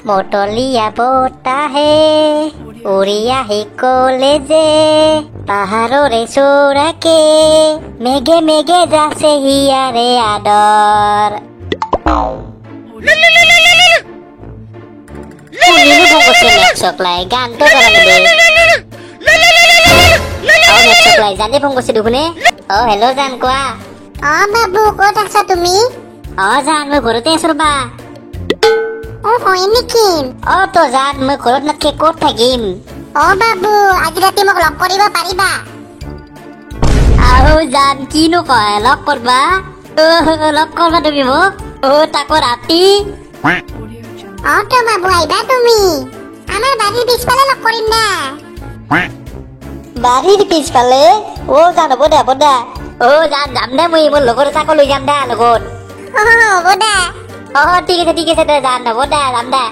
মটলীয়া বতাহে উৰি আহি কলে যে পাহাৰৰে চোৰাকে মেঘে মেঘে যাছে হিয়াৰে আদৰ। শুনিলো ফোন কৰিছে মেক্সকলাই গানটো গালে দে। মেক্সকলাই জানে ফোন কৰিছে দেখোনে। হেল্ল' জান কোৱা। বাবু ক'ত আছা তুমি? জান মই ঘৰতে আছো ৰবা। হয় নেকি? তো জান মই ঘৰত নাথাকি ক'ত থাকিম? বাবু আজি ৰাতি মোক লগ কৰিব পাৰিবা? জান কিনো কয় লগ কৰবা? লগ কৰবা তুমি মোক? তাকো ৰাতি? তো বাবু আহিবা তুমি। আমাৰ বাৰীৰ পিছফালে লগ কৰিম না। বাৰীৰ পিছফালে? জান হ'ব দে হ'ব দে। জান যাম দে মই মোৰ লগৰ এটাকো লৈ যাম দে লগত। হ'ব দে। ঠিক আছে দে জান হ'ব দে যাম দে।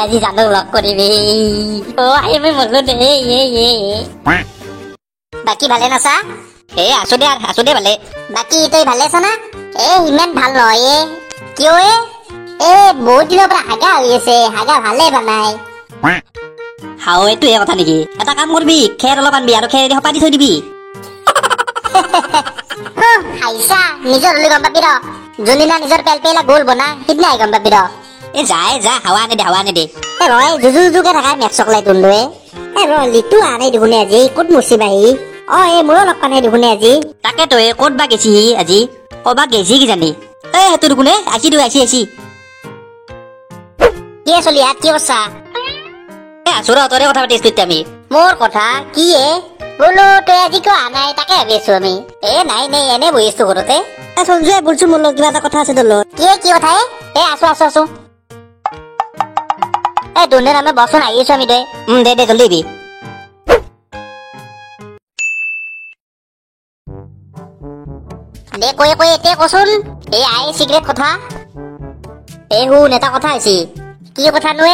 আজি জানক লগ কৰিবি। মই মৰলো দে। বাকী ভালে নাছা? আছো দে ভালে। বাকী তই ভালে আছা না? ইমান ভাল নহয়। কিয় বহুত দিনৰ পৰা হাগা হৈ আছে। হাগা ভালে বনাই এইটোহে কথা নেকি? এটা কাম কৰবি খেৰ অলপ আনবি আৰু খেৰ সপা দি থৈ দিবি। হাইছা নিজৰ হলে গম পাবি ৰ। যোনদিনা নিজৰ পেল পেলা গোল বনা সিদিনাই গম পাবি ৰ। যা হাৱা আনে দে। জুজুকে থাকা মেক্সকলাই তুন্দুৱে। লিটু আনে দেখোনে আজি ক'ত মচি বাহি। মোৰো লগ পানে দেখোনে আজি। তাকেতো ক'ত বা গেছি আজি? কবাক গেছি কিজানি। সেইটো দেখোনে আছি কি চলি হাত কি কৰছা? আছো ৰ তৰে কথা পাতি আছো আমি। মোৰ কথা কি বোলো তই আজি কিয় অহা নাই তাকে ভাবি আছো আমি। নাই এনে বহি আছো ঘৰতে। সঞ্জয় বলছো মোৰ লগত কিবা এটা কথা আছে তোৰ লগত। কি কথা আছো দুনে নামে বচোন আহি আছো আমি দে জলদি দিবি। দে কৈ এতিয়া কচোন। চিক্ৰেট কথা। শুন এটা কথা হৈছে। কি কথা নো?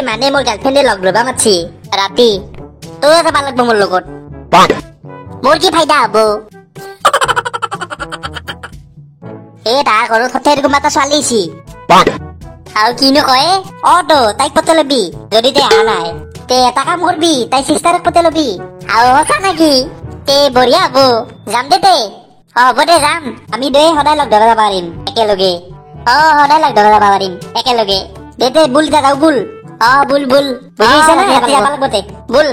মানে মোৰ গাৰ্লফ্ৰেণ্ডে লগ ধৰবা মাতছি ৰাতি। তইও যাবা লাগব মোৰ লগত। মোৰ কি ফাইদা হব? তাৰ ঘৰত সথেৰ কোনোবা এটা ছোৱালী আছি। আৰু কিনো কয়? তো তাইক পতে লবি। যদি তাই অহা নাই এটা কাম কৰবি তাই চিষ্টাৰক পতে লবি। সঁচা নেকি? বঢ়িয়া হব। যাম দে হ'ব দে যাম। আমি সদায় লগ ধৰা যাব পাৰিম একেলগে। সদায় লগ ধৰা যাব পাৰিম একেলগে। দে বুল যাও বুল। বুল বুজিছা না? ৰাতি যাব লাগব তে বুল।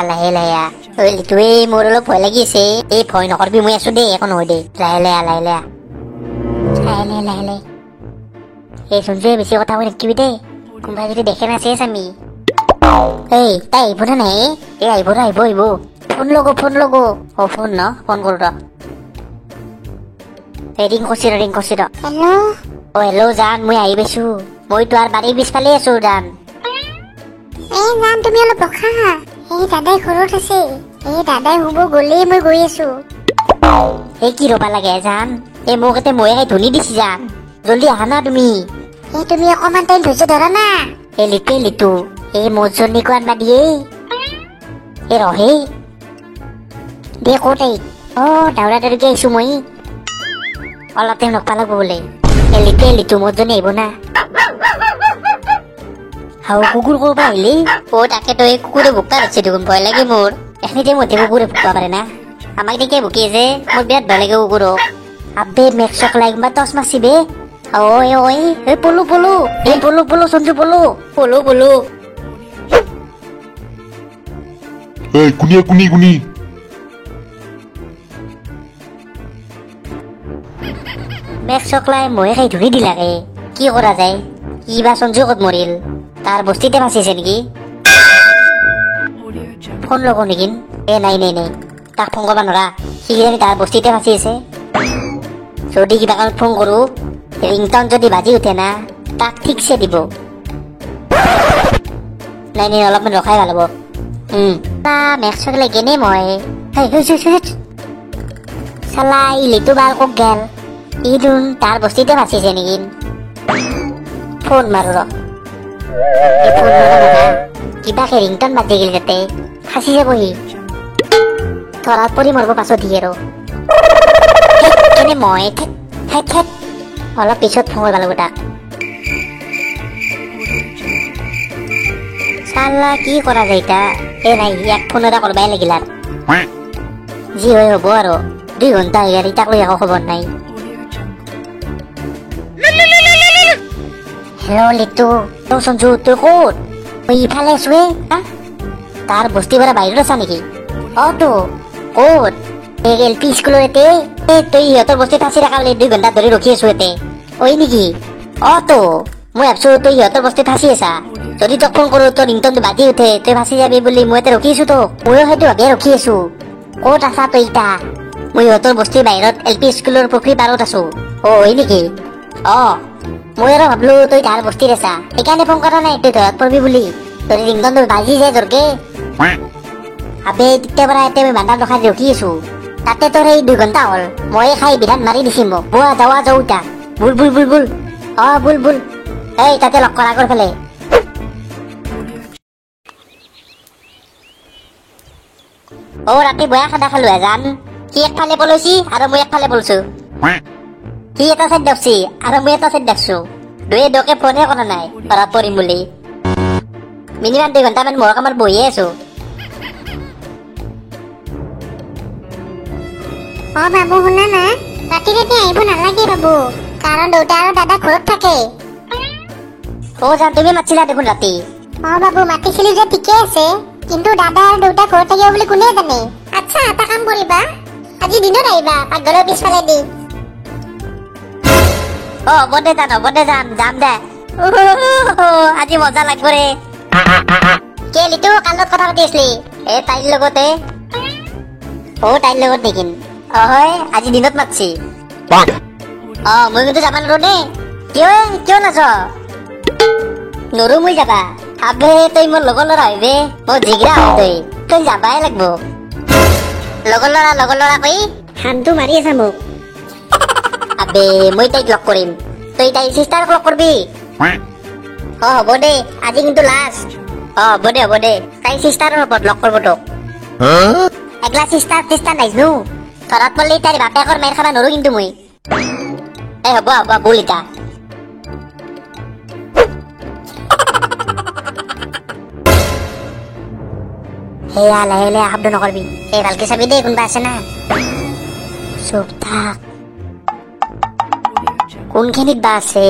লাহে মোৰ অলপ ভয় লাগি আছে। ভয় নকৰবি মই আছো দেই একো নহয় দে। লাহে সঞ্জয় বেছি কথা কৈ নাথাকিবি দেই। কোনোবাই যদি দেখে না চেচ আমি। তাই আহিব নে নাই? আহিব ফোন লগো ফোন ন ফোন কৰো ৰ। ৰিং কৰছি ৰ। হেল্ল' জান মই আহি পাইছো। মই তোৰ বাৰীৰ পিছফালে আছো জান। জান তুমি অলপ ৰখা। দাদাই ঘৰত আছে। দাদাই শুব গলেই মই গৈ আছো। কি ৰবা লাগে জান? মোক এতে মই ধনি দিছি জান। জলদি আহা না তুমি। তুমি অকমান টাইম ধৈৰ্য ধৰা না। লিটু মোৰ জনীকো আনবা দিয়ে। ৰহে দে ক'ত দাউৰা দাউৰিকে আহিছো মই। অলপ টাইম ৰখবা লাগব বোলে। লিটু মোৰ জনী আহিব না। কুকুৰ ক'ৰ পৰা আহিলি? তাকেতো কুকুৰে ভোকা ধৰিছে দেখোন। ভয় লাগে মোৰ। এখিনিতে মধ্যে কুকুৰে ভোকা পাৰে না। আমাক দেখে ভুকি আছে। মোৰ বিৰাট ভয় লাগে কুকুৰক। আবে মেক্সক লাগ বা টচ মাৰছি বে। পলু সঞ্জু পলু। কুনি মেক্সকলাই মই খাই ধৰি দিলাকে। কি কৰা যায়? কিবা সঞ্জু ক'ত মৰিল? তাৰ বস্তিতে ফাঁচিছে নেকি? ফোন লগো নেকি? নাই তাক ফোন কৰবা নৰা। সি কিজানি তাৰ বস্তিতে ফাঁচি আছে। যদি কিবা কাৰণত ফোন কৰো ৰিংটন যদি বাজি উঠে না তাক ঠিকছে দিব। নাই অলপমান ৰখাই ভাল হ'ব। মেক্সকলাই কেনে মই চালা লিটু বাল কক গেল। তাৰ বস্তিতে ফাঁচিছে নেকি? ফোন মাৰো ৰ। কিবাকে ৰিংটন বাজি গেল যাতে ফাঁচি যাবহি। ধৰাত পৰি মৰিব পাছত দিয়ে ৰ এনে মই অলপ পিছত ফোন কৰিব লাগিব তাক চালা কি কৰা যায় এতিয়া এ নাই ইয়াক ফোন এটা কৰবাই লাগিল আৰু যি হয় হ'ব আৰু 2 ঘণ্টা হৈ গ'ল তাক লৈ একো খবৰ নাই হেল্ল' লিটু সঞ্জু তই ক'ত মই ইফালে আছো তাৰ বস্তি পৰা বাহিৰত আছা নেকি তো ক'ত এলপি স্কুলৰ এতে তই সিহঁতৰ বস্তি ফাঁচি ৰাখা বোলে 2 ঘণ্টা ধৰি ৰখি আছো এতে ঐ নেকি তো মই ভাবছো তই সিহঁতৰ বস্তি ফাঁচি আছা যদি তোক ফোন কৰো তোৰ ৰিংটনটো বাজি উঠে তই ফাঁচি যাবি বুলি মই এতিয়া ৰখি আছো তোক ময়ো সেইটো ভাবিয়ে ৰখি আছো ক'ত আছা তই এতিয়া মই সিহঁতৰ বস্তিৰ বাহিৰত এলপি স্কুলৰ পুখুৰী পাৰত আছো হয় নেকি মই আৰু ভাবলো তই তাৰ বস্তিত আছা সেইকাৰণে ফোন কৰা নাই তই ধৰাত পৰিবি বুলি তোৰ ৰিংটনটো বাজি যায় জোৰকে আবে তেতিয়াৰ পৰা এতিয়া মই বান্দাৰ ৰখাই ৰখি আছো তাতে তোৰ এই 2 ঘণ্টা হ'ল মই খাই বিধান মাৰি দিছি মোক বোৱা যাৱা যাওঁ এতিয়া বুল বুল বুল বুল বুল বুল এই তাতে লগ কৰা আগৰ ফালে ৰাতি বয়া খানা খালো জান সি একফালে পলাইছি আৰু মই একফালে পলছো সি এটা চাইড দেখছি আৰু মই এটা চাইড দেখছো দুয়ে দকে ফোনে কৰা নাই ধৰাত পৰিম বুলি মিনিমাম 2 ঘণ্টামান মোৰ কামত বহিয়ে আছো বাবু শুনা না ৰাতি ৰাতি আহিব নালাগে বাবু কাৰণ দেউতা আৰু দাদা ঘৰত থাকে জান তুমি মাতিছিলা দেখোন ৰাতি বাবু মাতিছিলি যে ঠিকে আছে কিন্তু দাদা আৰু দেউতা ঘৰত থাকিব বুলি কোনে জানে আচ্ছা এটা কাম কৰিবা আজি দিনত আহিবা পাকঘৰৰ পিছফালে দি হ'ব দে যাম দে আজি মজা লাগব ৰে কে লিটু কালত কথা পাতি আছিলি তাইৰ লগতে তাইৰ লগত নেকি হয় আজি দিনত মাতছি মই কিন্তু যাবা নোৱাৰো দেই কিয় নায নৰো মই যাবা আবে তই মোৰ লগৰ ল'ৰা হইবে মই জিগৰা হয় তই যাবাই লাগব লগৰ ল'ৰা কৈ হানটো মাৰি আছা মোক আবে মই তাইক লগ কৰিম তই তাই চিষ্টাৰক লগ কৰবি হ'ব দে আজি কিন্তু লাষ্ট হ'ব দে তাই চিষ্টাৰৰ ওপৰত লগ কৰিব তোক একলা চিষ্টাৰ নাইজনো ধৰাত পৰলি তাইৰ বাপেকৰ মাৰ খাবা নৰো কিন্তু মই হ'ব বল ইতা সেয়া লাহে লাহে শব্দ নকৰবি ভালকে চাবি দেই কোনোবা আছে না চুপ থাক কোনখিনিত বা আছে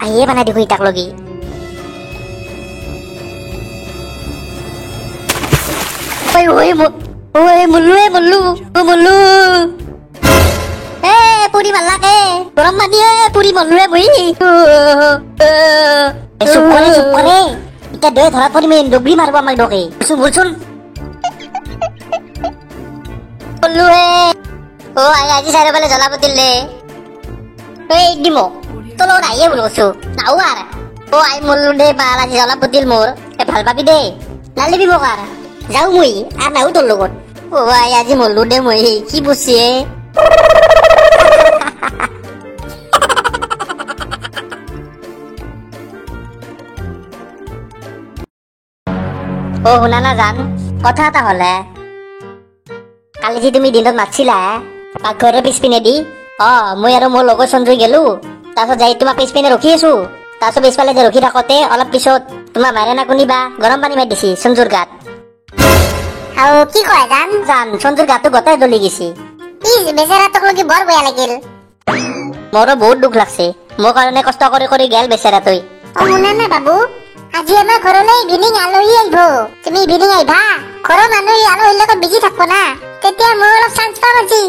আহিয়ে বানাই দেখো ইতাক লগি মল্লু পুৰি মাল্লাকে গৰম পানী পুৰি মল্লুৱে বহি চুপ কৰে এতিয়া দৈ ধৰা পৰিম ডুবৰি মাৰিব আমাক ডকে মোৰচোন আজি চাইৰ ফালে জ্বলাব দিলে দিম তোৰ লগত আহিয়ে বুলি কৈছো নাও আৰ আই মল্লু দে বাল আজি জ্বলাব দিল মোৰ ভাল পাবি দেই নালিবি মোক আৰ যাও মই আর নাও তোর লগত আই আজি মল্লু দে মই কি বুঝছি শুনা না জান কথা এটা হলে কালি যে তুমি দিনত মাতিছিলা পাকঘৰৰ পিছপিনে দি মই আৰু মোৰ লগৰ সঞ্জয় গেলো তাৰপিছত যাই তোমাৰ পিছপিনে ৰখি আছো তাৰপিছত পিছফালে যে ৰখি থাকোতে অলপ পিছত তোমাৰ মাৰে না কোনিবা গৰম পানী মাৰি দিছি সঞ্জুৰ গাত আৰু কি কয় জান সঞ্জুৰ গাটো গোটেই জ্বলি গেছি বেচাৰা তোক লগি বৰ বেয়া লাগিল মোৰো বহুত দুখ লাগছে মোৰ কাৰণে কষ্ট কৰি কৰি গেল বেচাৰা তই শুনা না বাবু আজি আমাৰ ঘৰলৈ ইভিনিং আলহী আহিব তুমি ইভিনিং আহিবা ঘৰৰ মানুহ আলহীৰ লগত বিজি থাকব না তেতিয়া মই অলপ চান্স পাম আজি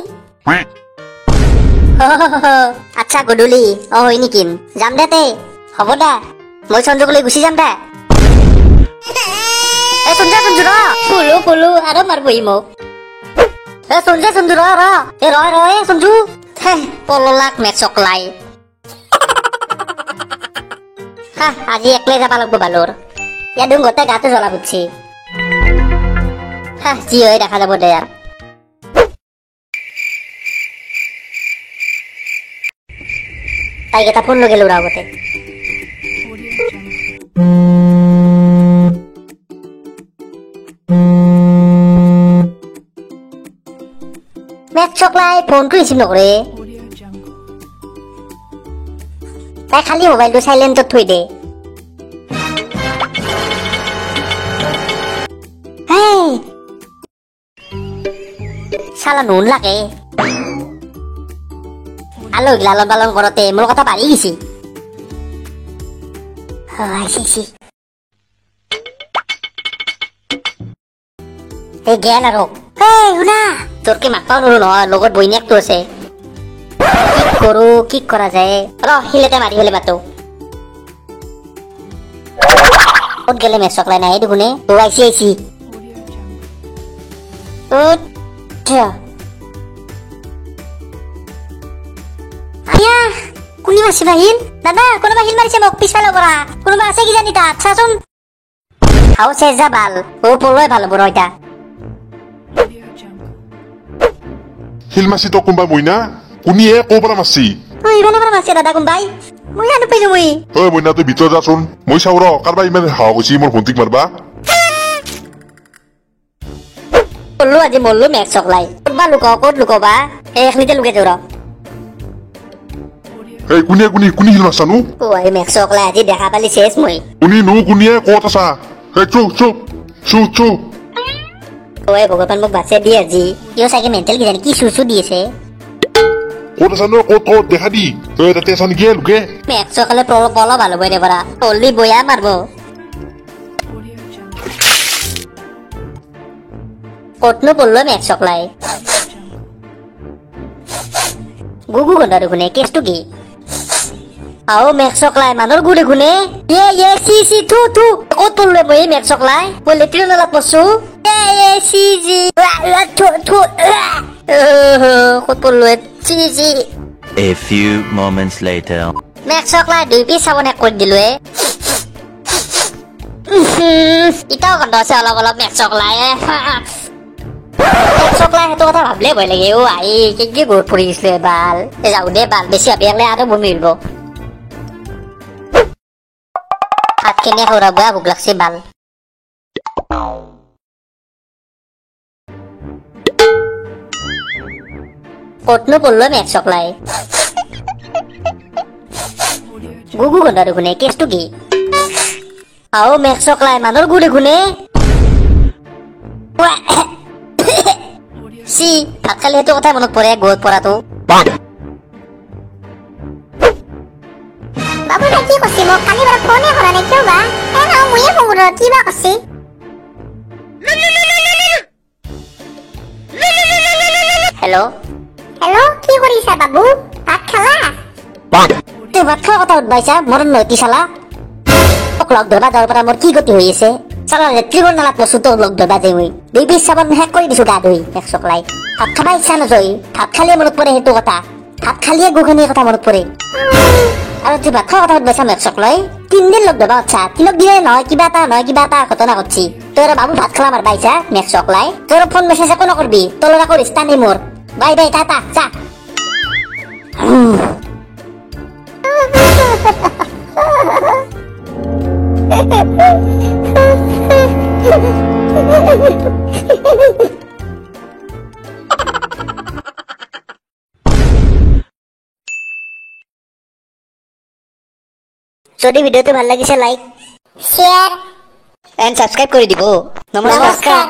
আচ্ছা গধূলি হয় নেকি যাম দে তে হ'ব দে মই সঞ্জুক লৈ গুচি যাম দে সঞ্জু পলো আৰু মাৰবহি মোক সঞ্জু ৰ সঞ্জু পললাক মেচকলাই আজি একলাই যাবা লাগব বালোর ইয়াত গোটেই গাটো জ্বলা বুটছি যি হয় দেখা যাব দে তাইক এটা ফোন লগে লৌৰা আগতে মেথ চকলাই ফোনটো ৰিচিভ নকৰে তাই খালি মোবাইলটো সাইলেন্টত থৈ দে হেই শালা নুন লাগে আলহীক লালন পালন কৰোঁতে মোৰ কথা বাঢ়ি গৈছে এই জ্ঞান আৰু শুনা তোৰ কি মাক পাওঁ নোৱাৰো নহয় লগত বৈনীয়েকটো আছে কি কৰো কি কৰা যায় শিলেতে মাৰি হলে মাতো ক'ত গেলে মেচ চকলাই নাই দেখোনে আইছি আইছি কোনে মাৰিছে বাহিল দাদা কোনোবা শিল মাৰিছে মোক পিছফালৰ পৰা কোনোবা আছে কিজানি তাত চাচোন হাও চেজা ভাল পলয় ভাল হ'ব ৰইতা শিল মাছি তো কোনবা মইনা কোনিয়ে ক'ৰ পৰা মাছি ইফালৰ পৰা মাৰিছে দাদা কোনবাই মই জানো পাইছো মই ঐ মইনা তুই ভিতৰত যাচোন মই চাওঁ ৰ কাৰোবাৰ ইমান হাৱা গৈছি মোৰ ভণ্টিক মাৰবা মল্লো আজি মল্লো মেঘ চকলাই ক'তবা লুকাও ক'ত লুকাবা এইখিনিতে লুকাই যাওঁ ৰ এই কোনি শিল মাছানো মেঘ চকলাই আজি দেখা পালি চেচ মই কোনিয়ে ক'ত আছা এই চুপ ভগৱান মোক বাচিয়ে দিয়ে আজি ইও চাগে মেণ্টেল কিজানি কি চুচু দি আছে ক'ত আছা নো ক'ত দেখা দি তাতে আছা নেকি লোকে মেঘ চকলে পল ভাল হ'ব এনে পৰা পল্লি বয়া মাৰব ক'তনো পল্লো মেঘ চকলাই গুগু গন্ধাৰ গুণে কেছটো কি আও মেঘ চকলাই মানুহৰ গুড়ে গুণে চি থু ক'ত পল্লো মই মেঘ চকলাই মই লেট্ৰিন নালাত পৰছো ক'ত পল্লো C A few moments later. মেঘ চকলাই 2 পিচ চাবনে কৰি দিলো ইটাও গন্ধ আছে অলপ মেঘ চকলাই সেইটো কথা ভাবলে ভয় লাগে আহি কি ঘৰত পৰি গৈছিলে বাল যাওঁ দে বাল বেছি ভাবি আহিলে আৰু বমি উঠিব হাত কেনে সৌৰাব ভোক লাগছে বাল ক'তনো পল্লো মেঘ চকলাই গুগু গন্ধাৰ গুণে কেছটো কি আও মেঘ চকলাই মানুহৰ গুড়ে গুণে চি ভাত খালি সেইটো কথাই মনত পৰে গৈ পৰাটো বাবু তাই কি কৈছে মোক কালি বাৰু ফোনে কৰা নাই কিয় বা ময়ে ফোন কৰোঁ কিবা কৈছে হেল্ল' কি কৰিছা বাবু ভাত খালা তুই ভাত খোৱা কথা উঠবাইছা মৰণ নৈতি চালা মোক লগ ধৰবা যাৰ পৰা মোৰ কি গতি হৈ আছে চালা লেট্ৰিনৰ নালাত পৰছো তোক লগ ধৰবা যে মই 2 পিচ চাবোন শেষ কৰি দিছো গা ধুই মেঘ চকলাই ভাত খাবা ইচ্ছা নাযায় ভাত খালিয়ে মনত পৰে সেইটো কথা ভাত খালিয়ে গুখনিৰ কথা মনত পৰে আৰু তুই ভাত খোৱা কথা উঠবাইছা মেঘ চকলাই 3 দিন লগ ধৰবা আচ্ছা তিলক দিলে নহয় কিবা এটা ঘটনা ঘটছি তোৰ বাবু ভাত খালা মাৰবাইছা মেঘ চকলাই তোৰ ফোন মেছেজ একো নকৰবি তোৰ কৰিছ টানি মোৰ বাই টাটা যা যদি ভিডিওটো ভাল লাগিছে লাইক শেয়াৰ এণ্ড সাবস্ক্ৰাইব কৰি দিব নমস্কাৰ